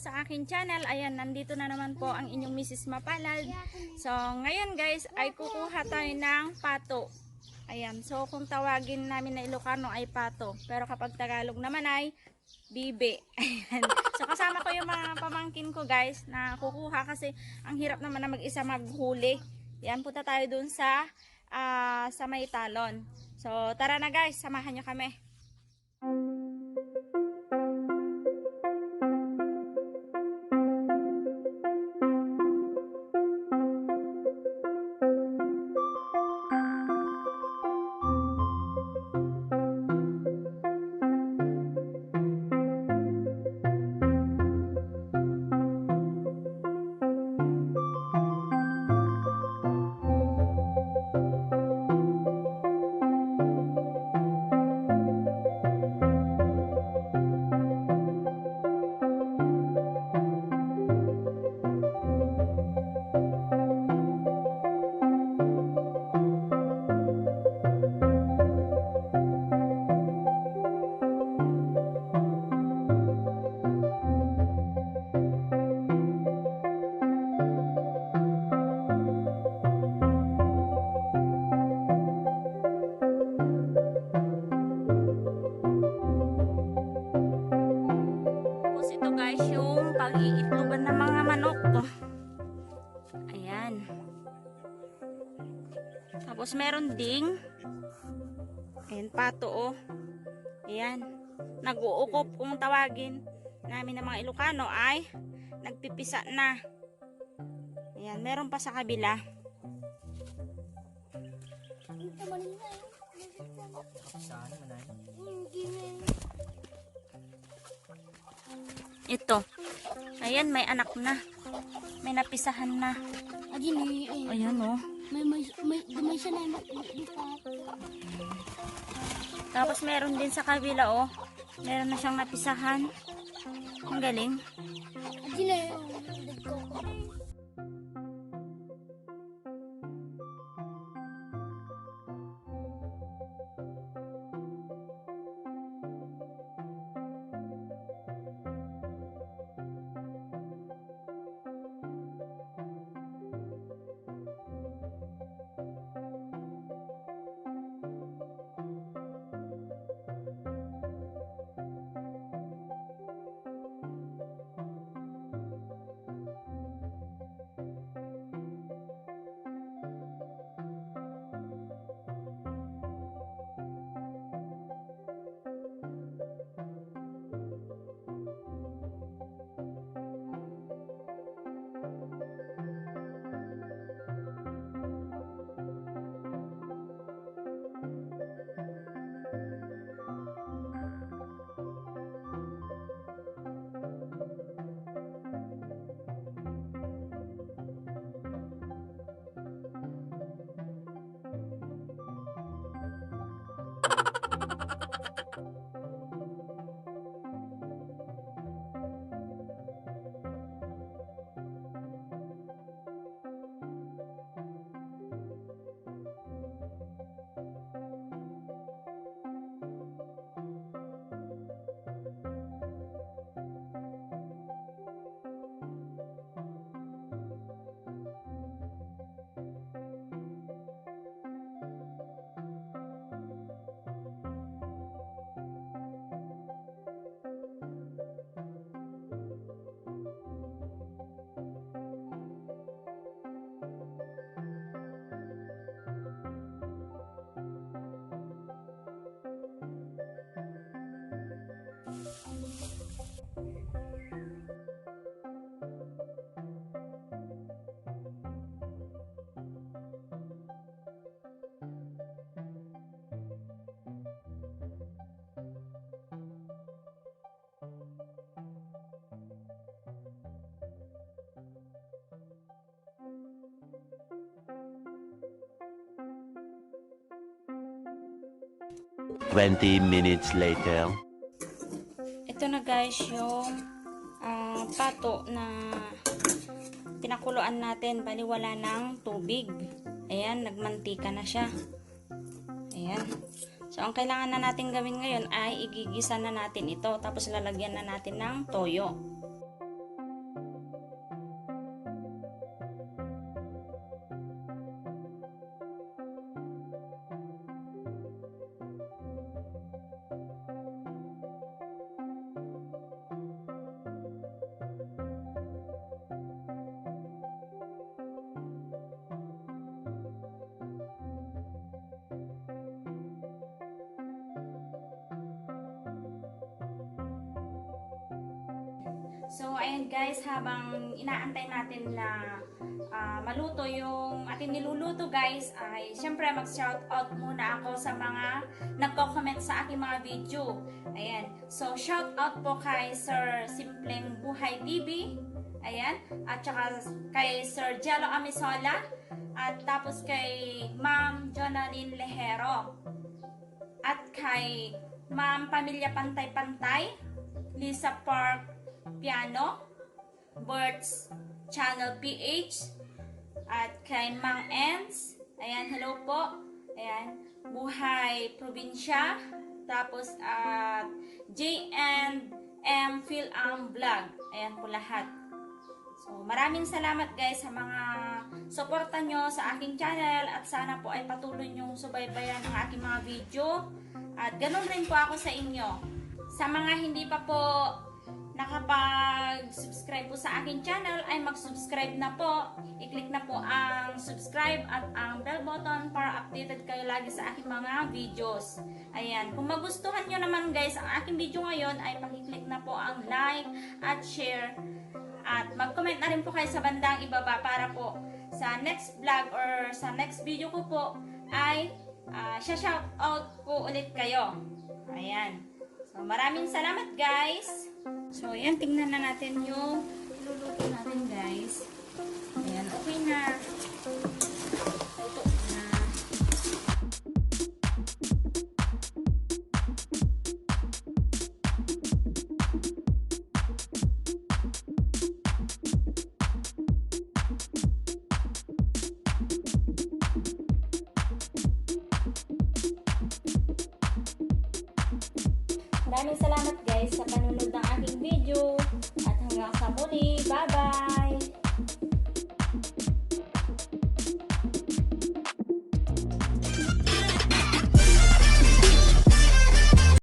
sa aking channel. Ayan, nandito na naman po ang inyong Mrs. Mapalad. So, ngayon guys, ay kukuha tayo ng pato. Ayan, so kung tawagin namin na Ilocano ay pato. Pero kapag Tagalog naman ay bibe. Ayan. So, kasama ko yung mga pamangkin ko guys na kukuha kasi ang hirap naman na mag-isa maghuli. Ayan, punta tayo dun sa may talon. So, tara na guys, samahan nyo kami. Pag-iitlogan ng mga manok to. Ayan. Tapos meron ding ayan, pato oh. Ayan. Nag-uukop kung tawagin namin ng mga Ilocano ay nagpipisa na. Ayan. Meron pa sa kabila. Ito. Ayan, may anak na. May napisahan na. Ayan, oh. May siya na Tapos meron din sa kabila, oh. Meron na siyang napisahan. Ang galing. Twenty minutes later. Ito na guys yung pato na pinakuluan natin. Bali wala ng tubig. Ayan, nagmantika na siya. Ayan. So, ang kailangan na natin gawin ngayon ay igigisa na natin ito. Tapos lalagyan na natin ng toyo. So, ayan guys, habang inaantay natin na maluto yung ating niluluto guys, ay syempre mag-shoutout muna ako sa mga nagko-comment sa aking mga video. Ayan. So, shoutout po kay Sir Simpleng Buhay TV. Ayan. At saka kay Sir Jello Amisola. At tapos kay Ma'am Jonalyn Lejero. At kay Ma'am Pamilya Pantay-Pantay, Lisa Park Piano, Birds Channel PH, at kay Mang Ens. Ayan, hello po. Ayan, Buhay Probinsya. Tapos at J&M Philam Vlog. Ayan po lahat. So, maraming salamat guys sa mga suporta nyo sa aking channel at sana po ay patuloy nyong subaybayan ang aking mga video. At ganun rin po ako sa inyo. Sa mga hindi pa po nakapag-subscribe po sa aking channel ay mag-subscribe na po. I-click na po ang subscribe at ang bell button para updated kayo lagi sa aking mga videos. Ayan. Kung magustuhan nyo naman guys ang aking video ngayon ay pakiclick na po ang like at share. At mag-comment na rin po kayo sa bandang ibaba para po sa next vlog or sa next video ko po ay shoutout po ulit kayo. Ayan. So, maraming salamat guys. So, ayan, tingnan na natin yung luluto natin guys. Ayan, okay na. Luto na. Maraming salamat guys sa panunod ng aking video at hanggang sa muli. Bye-bye!